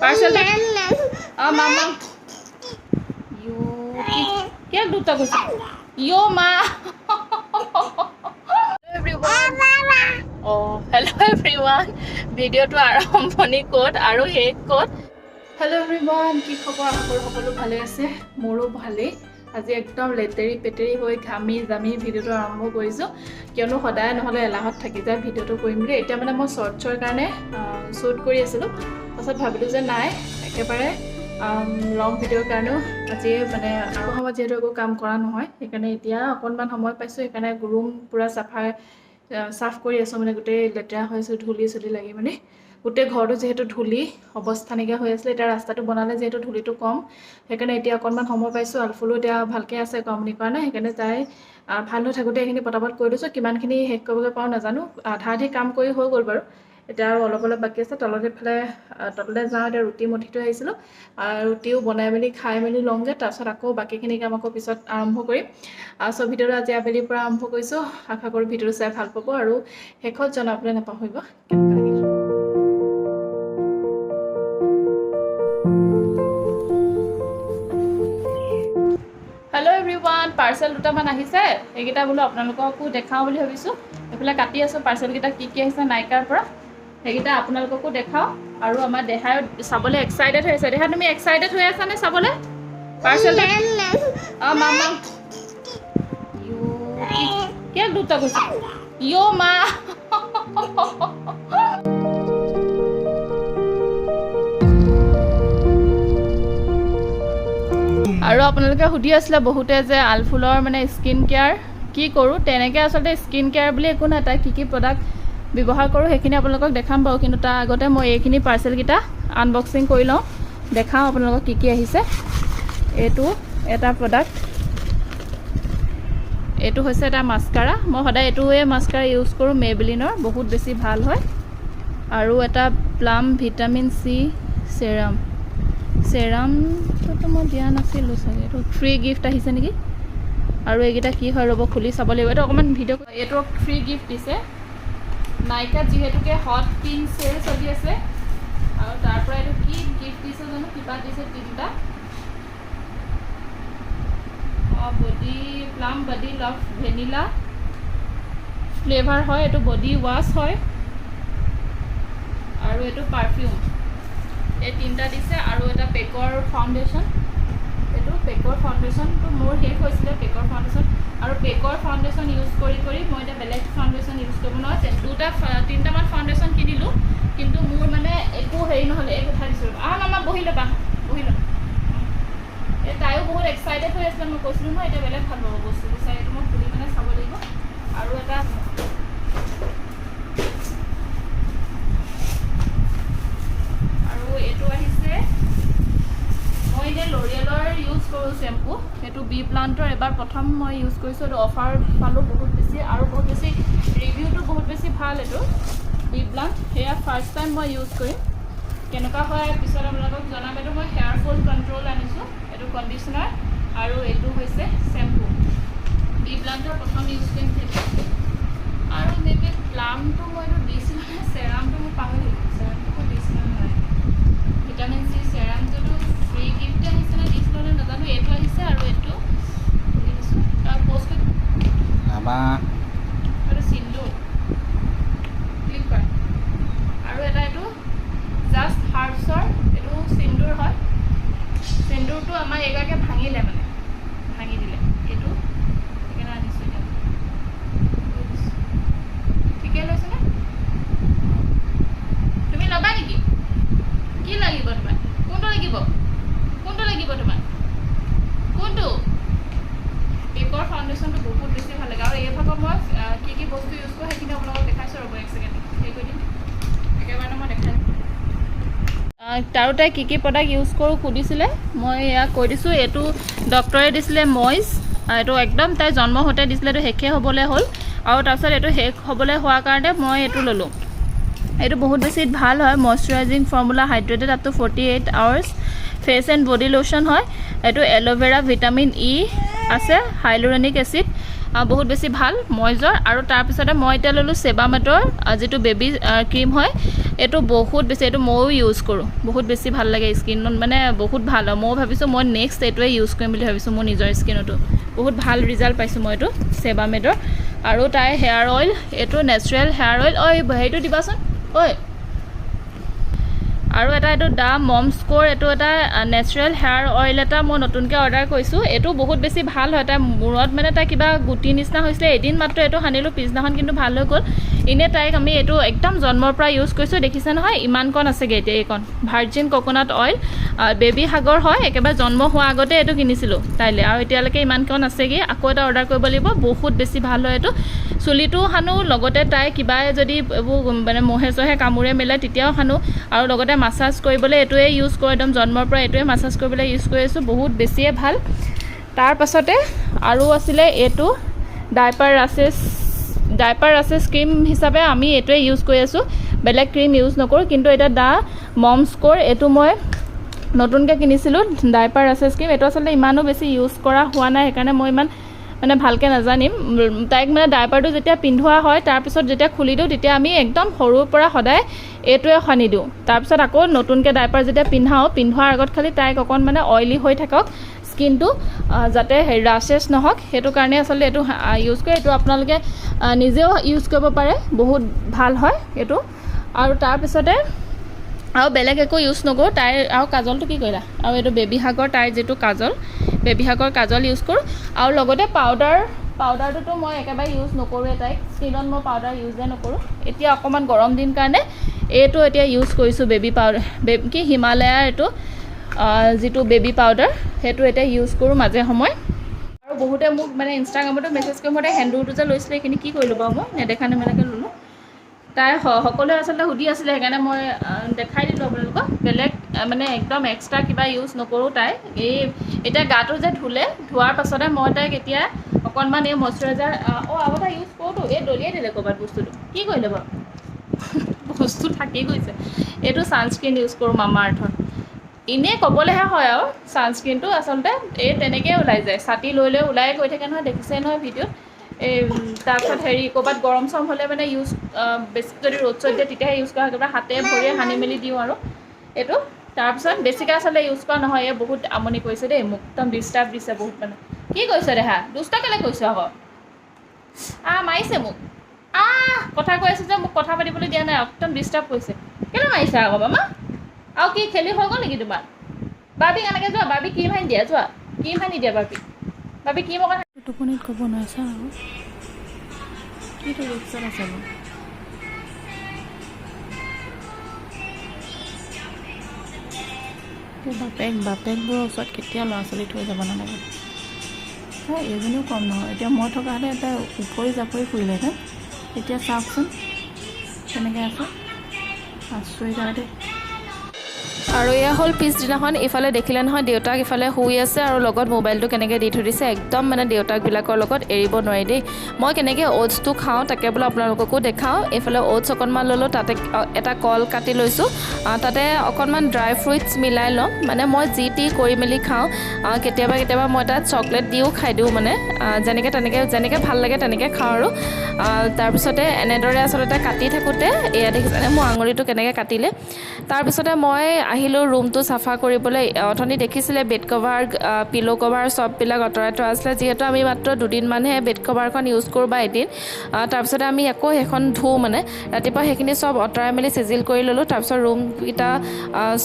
Parcel मामा यो क्या दूता कुछ यो माँ हेलो एवरीवन भिडिओ तो आरम्भणि कत और शेष कत हेलो एवरीवन कि खबर आशा करो भाले आछे मोरो भाले आज एकदम लेतेरी पेतेरी हो घामी जामी भिडिओ आरम्भ करिছো कियनो सदाय নহলে এলাহত থাকি যায় ভিডিওটো কৰিম বুলি এটা মানে মই শৰ্টছৰ কাৰণে শুট কৰি আছিলো পাছত ভাবিলো যে নাই একেবাৰে লং ভিডিওৰ কাৰণেও আজি মানে আৰু সময় যেহেতু একো কাম কৰা নহয় সেইকাৰণে এতিয়া অকণমান সময় পাইছো সেইকাৰণে ৰুম পুৰা সাফ কৰি আছো মানে গোটেই লেতেৰা হৈছে ধুলি চলি লাগি মানে গোটেই ঘৰটো যেহেতু ধুলি অৱস্থা নাইকিয়া হৈ আছিল এটা ৰাস্তাটো বনালে যেহেতু ধুলিটো কম সেইকাৰণে এতিয়া অকণমান সময় পাইছো আলফুলো এতিয়া ভালকৈ আছে কমনি কৰা নাই সেইকাৰণে তাই ভাল হৈ থাকোঁতে এইখিনি পটাপট কৰি দিছোঁ কিমানখিনি শেষ কৰিবগৈ পাওঁ নাজানো আধা আধি কাম কৰি হৈ গ'ল বাৰু এতিয়া আৰু অলপ অলপ বাকী আছে তলতে যাওঁ এতিয়া ৰুটি মঠি থৈ আহিছিলোঁ ৰুটিও বনাই মেলি খাই মেলি লওঁগৈ তাৰপিছত আকৌ বাকীখিনি কাম আকৌ পিছত আৰম্ভ কৰিম চ' ভিডিঅ'টো আজি আবেলিৰ পৰা আৰম্ভ কৰিছোঁ আশা কৰোঁ ভিডিঅ'টো চাই ভাল পাব আৰু শেষত জনাবলৈ নাপাহৰিব কেনেকুৱা লাগিল हेलो एवरीवन पार्सल दुटामान आहिছে এইকেইটা বোলো আপোনালোককো দেখাও বুলি ভাবিছো এফালে কাটি আছো পাৰ্সেল কেইটা কি আহিছে নাইকাৰ পৰা এইকেইটা আপোনালোককো দেখাও আৰু আমাৰ দেহাই চাবলৈ এক্সাইটেড হৈ আছে দেহা তুমি এক্সাইটেড হৈ আছা নে চাবলৈ পাৰ্সেল মামা ইও কি দুটা কৈছে ইও মা আৰু আপোনালোকে সুধি আছিলে বহুতে যে আলফুলৰ মানে স্কিন কেয়াৰ কি কৰোঁ তেনেকৈ আচলতে স্কিন কেয়াৰ বুলি একো নাই তাই কি প্ৰডাক্ট ব্যৱহাৰ কৰোঁ সেইখিনি আপোনালোকক দেখাম বাৰু কিন্তু তাৰ আগতে মই এইখিনি পাৰ্চেলকেইটা আনবক্সিং কৰি লওঁ দেখাওঁ আপোনালোকক কি আহিছে এইটো এটা প্ৰডাক্ট এইটো হৈছে এটা মাস্কাৰা মই সদায় এইটোৱে মাস্কাৰা ইউজ কৰোঁ মেবেলিনৰ বহুত বেছি ভাল হয় আৰু এটা প্লাম ভিটামিন চি চেৰামটো মই দিয়া নাছিলোঁ চাগে এইটো ফ্ৰী গিফ্ট আহিছে নেকি আৰু এইকেইটা কি হয় ৰ'ব খুলি চাব লাগিব এইটো অকণমান ভিডিঅ' এইটো ফ্ৰী গিফ্ট দিছে নাইকাত যিহেতুকে হট পিন চেল চলি আছে আৰু তাৰ পৰা এইটো কি গিফ্ট দিছে জানো কিবা দিছে তিনিটা বডি প্লাম বডি লাভ ভেনিলা ফ্লেভাৰ হয় এইটো বডি ৱাছ হয় আৰু এইটো পাৰফিউম এই তিনিটা দিছে আৰু এটা পেকৰ ফাউণ্ডেশ্যন এইটো পেকৰ ফাউণ্ডেশ্যনটো মোৰ শেষ হৈছিলে পেকৰ ফাউণ্ডেশ্যন আৰু পেকৰ ফাউণ্ডেশ্যন ইউজ কৰি মই এতিয়া বেলেগ ফাউণ্ডেশ্যন ইউজ কৰিব নোৱাৰোঁ তিনিটামান ফাউণ্ডেশ্যন কিনিলোঁ কিন্তু মোৰ মানে একো হেৰি নহ'লে এই কথা দিছোঁ মামা বহি ল'বা এই তাইও বহুত এক্সাইটেড হৈ আছিলে মই কৈছিলোঁ নহয় এতিয়া বেলেগ ভাল পাব বস্তুটো চাই এইটো মই খুলি মানে চাব লাগিব আৰু এটা এইটো আহিছে মই এতিয়া লৰিয়েলৰ ইউজ কৰোঁ শ্বেম্পু এইটো বি প্লাণ্টৰ এবাৰ প্ৰথম মই ইউজ কৰিছোঁ এইটো অফাৰ পালোঁ বহুত বেছি আৰু বহুত বেছি ৰিভিউটো বহুত বেছি ভাল এইটো বি প্লাণ্ট সেয়া ফাৰ্ষ্ট টাইম মই ইউজ কৰিম কেনেকুৱা হয় পিছত আপোনালোকক জনাম এইটো মই হেয়াৰ ফল কণ্ট্ৰল আনিছোঁ এইটো কণ্ডিশ্যনাৰ আৰু এইটো হৈছে শ্বেম্পু বি প্লাণ্টৰ প্ৰথম ইউজ কৰিম সেইটো আৰু মেবি প্লামটো মই এইটো দিছিলোঁ চেৰামটো মই পাহৰি চেৰামটো দিছিলোঁ নাই ভিটামিন চি চেৰামটোতো ফ্ৰী গিফ্ট আহিছে নে দিছিলোঁ নে নাজানো এইটো আহিছে আৰু এইটো খুলি দিছোঁ তাৰ পষ্ট এইটো চিন্দুৰ ক্লিক কৰা আৰু এটা এইটো জাষ্ট হাৰ্বছৰ এইটো চিন্দুৰ হয় চিন্দুৰটো আমাৰ এগৰাকীয়ে ভাঙিলে মানে ভাঙি দিলে এইটো সেইকাৰণে আনিছোঁ এতিয়া ঠিকে লৈছেনে তুমি ল'বা নেকি কি লাগিব তোমাক কোনটো লাগিব তোমাক কোনটো পেকৰ ফাউণ্ডেশ্যনটো বহুত বেছি ভাল লাগে আৰু এই ভাগত মই কি বস্তু ইউজ কৰোঁ সেইখিনি আপোনালোকক দেখাইছোঁ ৰ'ব এক ছেকেণ্ড হেৰি কৰি দিম একেবাৰে মই দেখাই তাৰো তাই কি প্ৰডাক্ট ইউজ কৰোঁ সুধিছিলে মই এয়া কৈ দিছোঁ এইটো ডক্টৰে দিছিলে মইজ এইটো একদম তাই জন্ম হওঁতে দিছিলে এইটো শেষে হ'বলৈ হ'ল আৰু তাৰপিছত এইটো শেষ হ'বলৈ হোৱাৰ কাৰণে মই এইটো ল'লোঁ এইটো বহুত বেছি ভাল হয় moisturising formula hydrated up to 48 hours face and body lotion হয় এইটো এল'ভেৰা ভিটামিন ই আছে হাইলুৰনিক এচিড বহুত বেছি ভাল ময়জৰ। আৰু তাৰপিছতে মই এতিয়া ল'লোঁ চেবামেটৰ যিটো বেবী ক্ৰীম হয়, এইটো বহুত বেছি, এইটো ময়ো ইউজ কৰোঁ, বহুত বেছি ভাল লাগে স্কিনত, মানে বহুত ভাল হয়। ময়ো ভাবিছোঁ মই নেক্সট এইটোৱে ইউজ কৰিম বুলি ভাবিছোঁ মোৰ নিজৰ স্কিনতো, বহুত ভাল ৰিজাল্ট পাইছোঁ মই এইটো চেবামেটৰ। আৰু তাই হেয়াৰ অইল, এইটো নেচাৰেল হেয়াৰ অইল, হেৰিটো দিবাচোন ঐ। আৰু এটা এইটো দা মমছ কোৰ, এইটো এটা নেচাৰেল হেয়াৰ অইল এটা মই নতুনকৈ অৰ্ডাৰ কৰিছোঁ। এইটো বহুত বেছি ভাল হয়। তাই মূৰত মানে তাই কিবা গুটি নিচিনা হৈছিলে, এদিন মাত্ৰ এইটো সানিলোঁ, পিছদিনাখন কিন্তু ভাল হৈ গ'ল। এনেই তাইক আমি এইটো একদম জন্মৰ পৰা ইউজ কৰিছোঁ, দেখিছে নহয় ইমানকণ আছেগৈ এতিয়া। এইকণ ভাৰ্জিন ক'ক'নাট অইল, বেবী সাগৰ হয়, একেবাৰে জন্ম হোৱাৰ আগতে এইটো কিনিছিলোঁ তাইলৈ, আৰু এতিয়ালৈকে ইমানকণ আছেগৈ। আকৌ এটা অৰ্ডাৰ কৰিব লাগিব, বহুত বেছি ভাল হয় এইটো। চুলিটোও সানো, লগতে তাই কিবা যদি এইবোৰ মানে মহে চহে কামোৰে মেলে তেতিয়াও সানো, আৰু লগতে মাছাজ কৰিবলৈ এইটোৱে ইউজ কৰোঁ, একদম জন্মৰ পৰা এইটোৱে মাছাজ কৰিবলৈ ইউজ কৰি আছোঁ, বহুত বেছিয়ে ভাল। তাৰপাছতে আৰু আছিলে এইটো ডাইপাৰ ৰাছেছ ক্ৰীম হিচাপে আমি এইটোৱে ইউজ কৰি আছোঁ, বেলেগ ক্ৰীম ইউজ নকৰোঁ। কিন্তু এতিয়া দা মমছ কোৰ, এইটো মই নতুনকৈ কিনিছিলোঁ ডাইপাৰ ৰাছেছ ক্ৰীম। এইটো আচলতে ইমানো বেছি ইউজ কৰা হোৱা নাই, সেইকাৰণে মই ইমান মানে ভালকৈ নাজানিম। তাইক মানে ডাইপাৰটো যেতিয়া পিন্ধোৱা হয়, তাৰপিছত যেতিয়া খুলি দিওঁ তেতিয়া আমি একদম সৰুৰ পৰা সদায় এইটোৱে সানি দিওঁ। তাৰপিছত আকৌ নতুনকৈ ডাইপাৰ যেতিয়া পিন্ধোৱাৰ আগত খালি তাইক অকণ মানে অইলি হৈ থাকক স্কিনটো, যাতে ৰাছেছ নহওক, সেইটো কাৰণে আচলতে এইটো ইউজ কৰে। এইটো আপোনালোকে নিজেও ইউজ কৰিব পাৰে, বহুত ভাল হয় এইটো। আৰু তাৰপিছতে আৰু বেলেগ একো ইউজ নকৰোঁ। তাইৰ আৰু কাজলটো কি কৰিলা, আৰু এইটো বেবী সাগৰ, তাইৰ যিটো কাজল, বেবী সাগৰ কাজল ইউজ কৰোঁ। আৰু লগতে পাউডাৰটোতো মই একেবাৰে ইউজ নকৰোঁৱে, তাইক স্কিনত মই পাউডাৰ ইউজে নকৰোঁ। এতিয়া অকণমান গৰম দিন কাৰণে এইটো এতিয়া ইউজ কৰিছোঁ, বেবী পাউডাৰ, হিমালয়াৰ এইটো যিটো বেবী পাউডাৰ, সেইটো এতিয়া ইউজ কৰোঁ মাজে সময়। আৰু বহুতে মোক মানে ইনষ্টাগ্ৰামতো মেছেজ কৰি মতে সেন্দুৰটো যে লৈছিলে এইখিনি কি কৰিলোঁ বাৰু, মই নেদেখা নেমেলাকৈ ল'লোঁ। তাই সকলোৱে আচলতে সুধি আছিলে, সেইকাৰণে মই দেখাই দিলোঁ আপোনালোকক। বেলেগ মানে একদম এক্সট্ৰা কিবা ইউজ নকৰোঁ তাই। এতিয়া গাটো যে ধোৱাৰ পাছতে মই তাইক এতিয়া অকণমান এই মইশ্চাৰাইজাৰ আৰু এটা ইউজ কৰোঁতো, এই দলিয়াই দিলে ক'ৰবাত বস্তুটো, কি কৰিলে বাৰু বস্তু থাকি গৈছে। এইটো ছানস্ক্ৰীণ ইউজ কৰোঁ মামা আৰ্থৰ। এনেই ক'বলৈহে হয় আৰু ছানস্ক্ৰীণটো আচলতে এই তেনেকৈ ওলাই যায়, ছাতি লৈ ওলাই গৈ থাকে নহয়, দেখিছে নহয় ভিডিঅ'ত। তাৰপিছত ক'ৰবাত গৰম চৰম হ'লে মানে বেছি যদি ৰ'দ চ'দ দিয়ে তেতিয়াহে ইউজ কৰা হয়, একেবাৰে হাতে ভৰিয়ে সানি মেলি দিওঁ আৰু এইটো। তাৰপিছত বেছিকৈ আচলতে ইউজ কৰা নহয়। এই বহুত আমনি কৰিছে দেই মোক, একদম ডিষ্টাৰ্ব দিছে বহুত। মানে কি কৰিছ দেহা, দুষ্ট কেলৈ কৰিছ আকৌ, মাৰিছে মোক, কথা কৈ আছোঁ যে মোক কথা পাতিবলৈ দিয়া নাই, একদম ডিষ্টাৰ্ব কৰিছে। কেলৈ মাৰিছে আকৌ মামা, আৰু কি খেলি হৈ গ'ল নেকি তোমাৰ? বাৰ্বিক এনেকৈ যোৱা, বাৰ্বিক ক্ৰীম সানি দিয়া, যোৱা ক্ৰীম সানি দিয়া বাৰ্বিক ক্ৰীম অকণ। টোপনিত ক'ব নোৱাৰিছা আৰু কিটো ৰিক্সত আছে বাৰু। বাপেকবোৰৰ ওচৰত কেতিয়াও ল'ৰা ছোৱালী থৈ যাব নালাগে। এইজনীও কম নহয়, এতিয়া মই থকাহঁতে এটা উপৰি জাপৰি ফুৰিলেহেঁতেন। এতিয়া চাওকচোন কেনেকৈ আছে, আচৰিত আৰু দেই। আৰু এয়া হ'ল পিছদিনাখন। ইফালে দেখিলে নহয় দেউতাক ইফালে শুই আছে, আৰু লগত মোবাইলটো কেনেকৈ দি থৈ দিছে, একদম মানে দেউতাকবিলাকৰ লগত এৰিব নোৱাৰি দেই। মই কেনেকৈ অ'টছটো খাওঁ তাকে বোলো আপোনালোককো দেখাওঁ। এইফালে অ'টছ অকণমান ল'লোঁ, তাতে এটা কল কাটি লৈছোঁ, তাতে অকণমান ড্ৰাই ফ্ৰুইটছ মিলাই ল'ম। মানে মই যি টি কৰি মেলি খাওঁ, কেতিয়াবা মই তাত চকলেট দিও খাই দিওঁ, মানে যেনেকৈ ভাল লাগে তেনেকৈ খাওঁ আৰু। তাৰপিছতে এনেদৰে আচলতে কাটি থাকোঁতে এয়া দেখিছেনে মোৰ আঙুলিটো কেনেকৈ কাটিলে। তাৰপিছতে মই আহিলোঁ ৰুমটো চাফা কৰিবলৈ। অথনি দেখিছিলে বেড কভাৰ, পিল' কভাৰ চববিলাক আঁতৰাই থোৱা আছিলে, যিহেতু আমি মাত্ৰ দুদিনমানহে বেড কভাৰখন ইউজ কৰোঁ বা এদিন। তাৰপিছতে আমি আকৌ সেইখন ধুওঁ, মানে ৰাতিপুৱা সেইখিনি চব আঁতৰাই মেলি চিজিল কৰি ল'লোঁ। তাৰপিছত ৰুমকেইটা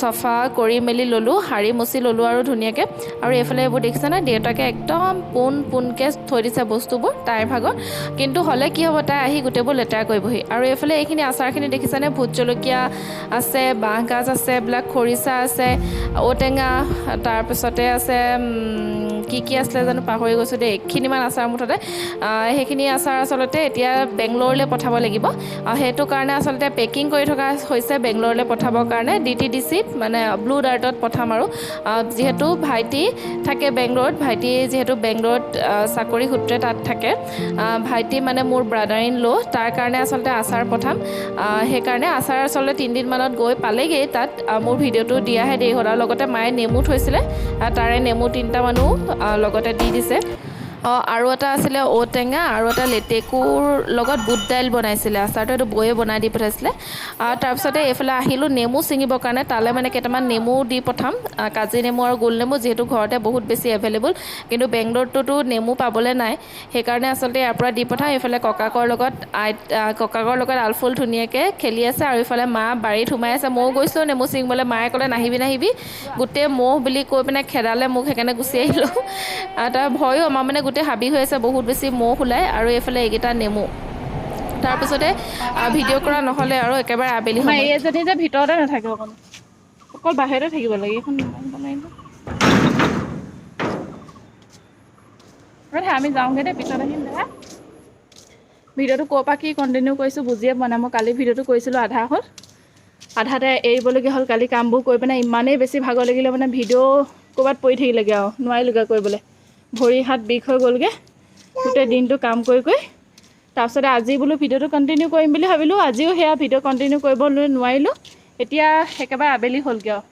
চফা কৰি মেলি ল'লোঁ, সাৰি মচি ল'লোঁ আৰু ধুনীয়াকৈ। আৰু এইফালে এইবোৰ দেখিছেনে, দেউতাকে একদম পোনকৈ থৈ দিছে বস্তুবোৰ তাইৰ ভাগত। কিন্তু হ'লে কি হ'ব, তাই আহি গোটেইবোৰ লেতেৰা কৰিবহি। আৰু এইফালে এইখিনি আচাৰখিনি দেখিছেনে, ভোট জলকীয়া আছে, বাঁহগাজ আছে, এইবিলাক খৰিচা আছে, ঔটেঙা, তাৰপিছতে আছে কি আছিলে জানো পাহৰি গৈছোঁ দেই, এইখিনিমান আচাৰ মুঠতে। সেইখিনি আচাৰ আচলতে এতিয়া বেংগলৰলৈ পঠাব লাগিব। সেইটো কাৰণে আচলতে পেকিং কৰি থকা হৈছে বেংগলৰলৈ পঠাবৰ কাৰণে। DTDCত মানে ব্লু ডাৰ্টত পঠাম আৰু। যিহেতু ভাইটি থাকে বেংগলৰত, ভাইটি যিহেতু বেংগলৰত চাকৰি সূত্ৰে তাত থাকে, ভাইটি মানে মোৰ ব্ৰাদাৰ ইন ল', তাৰ কাৰণে আচলতে আচাৰ পঠাম। সেইকাৰণে আচাৰ আচলতে 3 দিনমানত গৈ পালেগৈ তাত। মোৰ ভিডিঅ'টো দিয়াহে দেৰি হ'ল। আৰু লগতে মায়ে নেমু থৈছিলে, তাৰে নেমু 3টামানো লগতে দি দিছে। আৰু এটা আছিলে ঔটেঙা আৰু এটা লেটেকুৰ লগত বুট দাইল বনাইছিলে। আচাৰটো এইটো বৌয়ে বনাই দি পঠাইছিলে। তাৰপিছতে এইফালে আহিলোঁ নেমু ছিঙিবৰ কাৰণে। তালৈ মানে কেইটামান নেমু দি পঠাম, কাজি নেমু আৰু গোল নেমু, যিহেতু ঘৰতে বহুত বেছি এভেইলেবল, কিন্তু বেংগলোৰটোতো নেমু পাবলৈ নাই। সেইকাৰণে আচলতে ইয়াৰ পৰা দি পঠাম। এইফালে ককাকৰ লগত আলফুল ধুনীয়াকৈ খেলি আছে, আৰু এইফালে মা বাৰীত সোমাই আছে। ময়ো গৈছিলোঁ নেমু ছিঙিবলৈ, মায়ে ক'লে নাহিবি, গোটেই মহ বুলি কৈ পিনে খেদালে মোক, সেইকাৰণে গুচি আহিলোঁ। তাৰ ভয়ো আমাৰ মানে গোটেই হাবি হৈ আছে, বহুত বেছি মহ ওলায়। আৰু এইফালে এইকেইটা নেমু। তাৰপিছতে ভিডিঅ' কৰা নহ'লে আৰু একেবাৰে আবেলি আমাৰ সময়ত। এইজনী যে ভিতৰতে নাথাকে, অকল বাহিৰতে থাকিব লাগে। এইখন আমি যাওঁগৈ দেই, পিছত আহিম দে। ভিডিঅ'টো ক'ৰ পৰা কি কণ্টিনিউ কৰিছোঁ বুজিয়ে পোৱা নাই। মই কালি ভিডিঅ'টো কৰিছিলোঁ, আধা হ'ল, আধাতে এৰিবলগীয়া হ'ল। কালি কামবোৰ কৰি পিনে ইমানেই বেছি ভাগৰ লাগিলে, মানে ভিডিঅ' ক'ৰবাত পৰি থাকিলেগৈ আৰু নোৱাৰিলোগৈ কৰিবলৈ। ভৰি হাত বিষ হৈ গ'লগৈ গোটেই দিনটো কাম কৰি। তাৰপিছতে আজি বোলো ভিডিঅ'টো কণ্টিনিউ কৰিম বুলি ভাবিলোঁ, আজিও সেয়া ভিডিঅ' কণ্টিনিউ কৰিব নোৱাৰিলোঁ। এতিয়া একেবাৰে আবেলি হ'লগৈ আৰু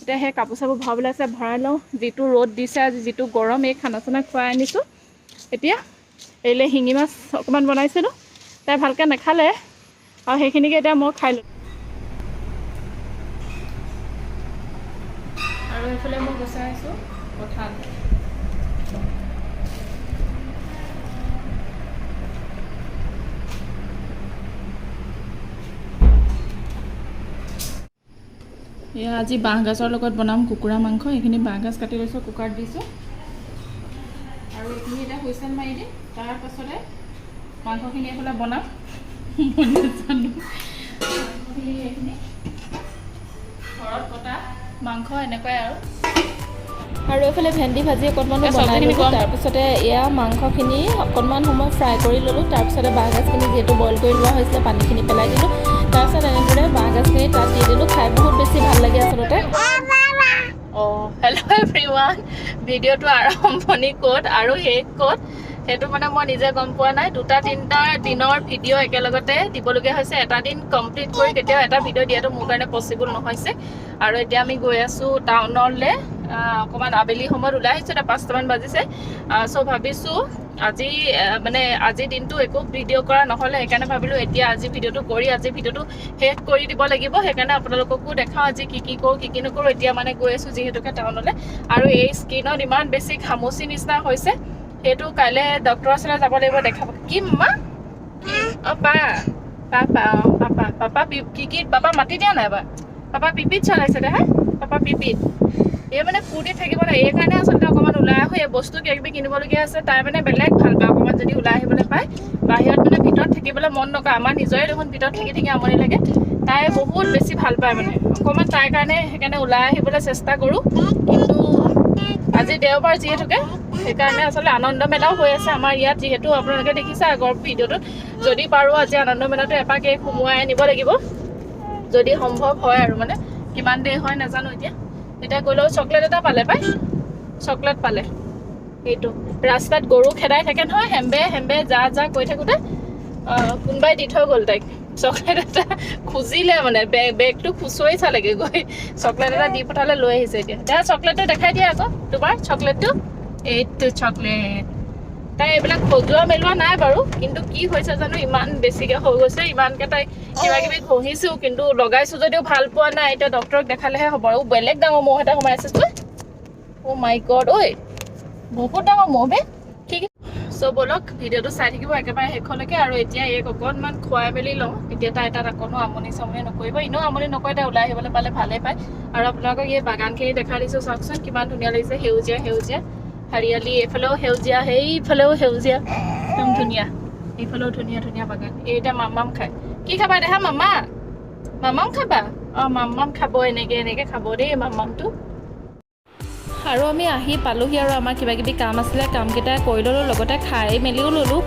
এতিয়া সেই কাপোৰ চাপোৰ ভৰাবলৈ আছে, ভৰাই লওঁ। যিটো ৰ'দ দিছে আজি, যিটো গৰম, এই খানা চানা খুৱাই আনিছোঁ। এতিয়া এৰিলে শিঙি মাছ অকণমান বনাইছিলোঁ, তাই ভালকৈ নাখালে, আৰু সেইখিনিকে এতিয়া মই খাই লওঁ। আৰু এইফালে মই গুচাই আছোঁ কঁঠাল। এয়া আজি বাঁহগাজৰ লগত বনাম কুকুৰা মাংস। এইখিনি বাঁহগাজ কাটি লৈছোঁ, কুকাৰত দিছোঁ, আৰু এইখিনি এতিয়া হুইচেল মাৰি দিম। তাৰপাছতে মাংসখিনি এইফালে বনাম। জানো এইখিনি ঘৰত কটা মাংস এনেকুৱাই আৰু এইফালে ভেন্দি ভাজি অকণমানো বনাই ল'লোঁ। তাৰপিছতে এয়া মাংসখিনি অকণমান সময় ফ্ৰাই কৰি ল'লোঁ। তাৰপিছতে বাঁহগাজখিনি যিহেতু বইল কৰি লোৱা হৈছিলে, পানীখিনি পেলাই দিলোঁ। তাৰপিছত এনেদৰে বাঁহগাজখিনি তাত দি দিলোঁ। খাই বহুত বেছি ভাল লাগে আচলতে। হেল্ল' এভৰিৱান, ভিডিঅ'টো আৰম্ভণি ক'ত আৰু শেষ ক'ত সেইটো মানে মই নিজে গম পোৱা নাই। 2-3টা দিনৰ ভিডিঅ' একেলগতে দিবলগীয়া হৈছে। এটা দিন কমপ্লিট কৰি কেতিয়াও এটা ভিডিঅ' দিয়াটো মোৰ কাৰণে পচিবল নহৈছে। আৰু এতিয়া আমি গৈ আছোঁ টাউনলৈ, অকণমান আবেলি সময়ত ওলাই আহিছোঁ। এতিয়া 5টামান বাজিছে। চ' ভাবিছোঁ আজি দিনটো একো ভিডিঅ' কৰা নহ'লে, সেইকাৰণে ভাবিলোঁ এতিয়া আজি ভিডিঅ'টো শেষ কৰি দিব লাগিব। সেইকাৰণে আপোনালোককো দেখাওঁ আজি কি কৰোঁ কি নকৰোঁ। এতিয়া মানে গৈ আছোঁ যিহেতুকে টাউনলৈ, আৰু এই স্কিনত ইমান বেছি ঘামুচি নিচিনা হৈছে, সেইটো কাইলৈ ডক্টৰৰ ওচৰলৈ যাব লাগিব, দেখাব। কি মা পাপা পাপা মাতি দিয়া নাই বা পাপা পিপিত চলাইছে দে। পাপা পিপিত এই মানে ফূৰ্তি থাকিব লাগে। এই কাৰণে আচলতে অকণমান ওলাই আহোঁ। এই বস্তু কিবাকিবি কিনিবলগীয়া আছে। তাই মানে বেলেগ ভাল পায় অকণমান যদি ওলাই আহিবলৈ পায়। বাহিৰত মানে ভিতৰত থাকিবলৈ মন নকৰে। আমাৰ নিজৰে দেখোন ভিতৰত থাকি আমনি লাগে। তাই বহুত বেছি ভাল পায় মানে অকণমান। তাইৰ সেইকাৰণে ওলাই আহিবলৈ চেষ্টা কৰোঁ। কিন্তু আজি দেওবাৰ যিহেতুকে, সেইকাৰণে আচলতে আনন্দ মেলাও হৈ আছে আমাৰ ইয়াত। যিহেতু আপোনালোকে দেখিছে আগৰ ভিডিঅ'টোত, যদি পাৰোঁ আজি আনন্দ মেলাটো এপাক সোমোৱাই আনিব লাগিব, যদি সম্ভৱ হয় আৰু। মানে কিমান দেৰি হয় নাজানো। এতিয়া গ'লেও চকলেট এটা পালে পাই, চকলেট পালে। সেইটো ৰাস্তাত গৰু খেদাই থাকে নহয়, হেম্বে যা কৈ থাকোঁতে কোনোবাই দি থৈ গ'ল তাইক চকলেট এটা। খুজিলে মানে বেগটো খুচুৰি চালেগৈ গৈ, চকলেট এটা দি পঠালে, লৈ আহিছে। এতিয়া চকলেটটো দেখাই দিয়া আকৌ তোমাৰ চকলেটটো। এইটো চকলেট। তাই এইবিলাক সজোৱা মেলোৱা নাই বাৰু, কিন্তু কি হৈছে জানো ইমান বেছিকৈ হৈ গৈছে। ইমানকৈ তাই কিবাকিবি ঘঁহিছোঁ, কিন্তু লগাইছোঁ যদিও ভাল পোৱা নাই। এতিয়া ডক্টৰক দেখালেহে হ'ব। আৰু বেলেগ ডাঙৰ মহ এটা সোমাই আছে। অ' মাই গড, ঐ বহুত ডাঙৰ মহ বে। ঠিক আছে, চ' ব'লক ভিডিঅ'টো চাই থাকিব একেবাৰে শেষলৈকে। আৰু এতিয়া অকণমান খুৱাই মেলি লওঁ। এতিয়া তাই তাত অকণো আমনি নকৰিব। এনেও আমনি নকৰে, তাই ওলাই আহিবলৈ পালে ভালেই পায়। আৰু আপোনালোকক এই বাগানখিনি দেখাই দিছোঁ, চাওকচোন কিমান ধুনীয়া লাগিছে। সেউজীয়া হাৰিয়ালি, এইফালেও সেউজীয়া, সেইফালেও সেউজীয়া, একদম ধুনীয়া। এইফালেও ধুনীয়া বাগান। এই এতিয়া মাম খায়। কি খাবা দেখা মামাম খাবা? মাম খাব, এনেকে খাব দেই মামটো। আৰু আমি আহি পালোহি, আৰু আমাৰ কিবাকিবি কাম আছিলে, কামকেইটা কৰি ল'লোঁ, লগতে খাই মেলিও ল'লোঁ।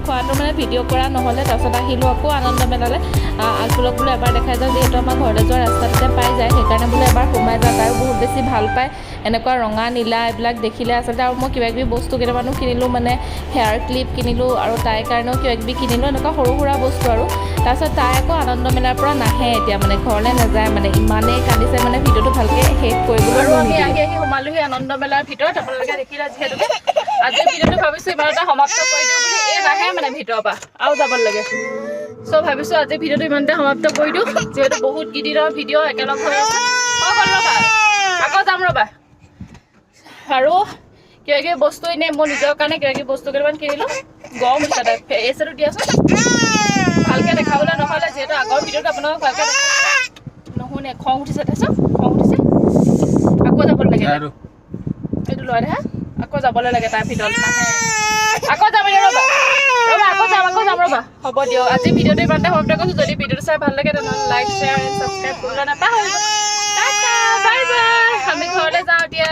খোৱাটো মানে ভিডিঅ' কৰা নহ'লে। তাৰপিছত আহিলোঁ আকৌ আনন্দ মেলালৈ। আগফালক বোলো এবাৰ দেখাই যাওঁ, যিহেতু আমাৰ ঘৰলৈ যোৱা ৰাস্তাটোতে পাই যায়। সেইকাৰণে বোলো এবাৰ সোমাই যাওঁ। তাইও বহুত বেছি ভাল পায় এনেকুৱা ৰঙা নীলা এইবিলাক দেখিলে আচলতে। আৰু মই কিবাকিবি বস্তু কেইটামানো কিনিলোঁ, মানে হেয়াৰ ক্লিপ কিনিলোঁ, আৰু তাইৰ কাৰণেও কিবাকিবি কিনিলোঁ, এনেকুৱা সৰু সুৰা বস্তু আৰু। তাৰপিছত তাই আকৌ আনন্দ মেলাৰ পৰা নাহে এতিয়া, মানে ঘৰলৈ নাযায়। মানে ইমানেই কান্দিছে, মানে ভিডিঅ'টো ভালকৈ শেষ কৰিবলৈ আমি আহি সোমালোহি আনন্দ মেলাৰ ভিতৰত আপোনালোকে দেখিলে যিহেতুকে আজিৰ ভিডিঅ'টো ভাবিছোঁ ইমানতে সমাপ্ত কৰি দিওঁ বুলি এই নাহে মানে ভিতৰৰ পৰা আৰু যাব লাগে চ' ভাবিছোঁ আজিৰ ভিডিঅ'টো ইমানতে সমাপ্ত কৰি দিওঁ যিহেতু বহুত কেইদিনৰ ভিডিঅ' একেলগ হৈ আছে ৰ'বা আকৌ যাম ৰ'বা আৰু কিবা কিবি বস্তু এনেই মোৰ নিজৰ কাৰণে কিবা কিবি বস্তু কেইটামান কিনিলোঁ গৰম উঠিছে তাই এচিটো দিয়াচোন ভালকৈ দেখাবলৈ নহ'লে যিহেতু আগৰ ভিডিঅ'টো আপোনালোকক ভালকৈ নুশুনে খং উঠিছে তাৰপিছত খং উঠিছে আকৌ যাব লাগে এইটো লয় দে আকৌ যাবলৈ লাগে তাৰ ভিতৰত নাহে আকৌ যাম ৰ'বা আকৌ যাম ৰ'বা হ'ব দিয়ক আজি ভিডিঅ'টো ইমানতে সমাপ্ত কৰিছোঁ যদি ভিডিঅ'টো চাই ভাল লাগে তেনেহ'লে লাইক শ্বেয়াৰ এণ্ড ছাবস্ক্ৰাইব কৰিবলৈ নাপাহৰিব বাই বাই আমি ঘৰলৈ যাওঁ এতিয়া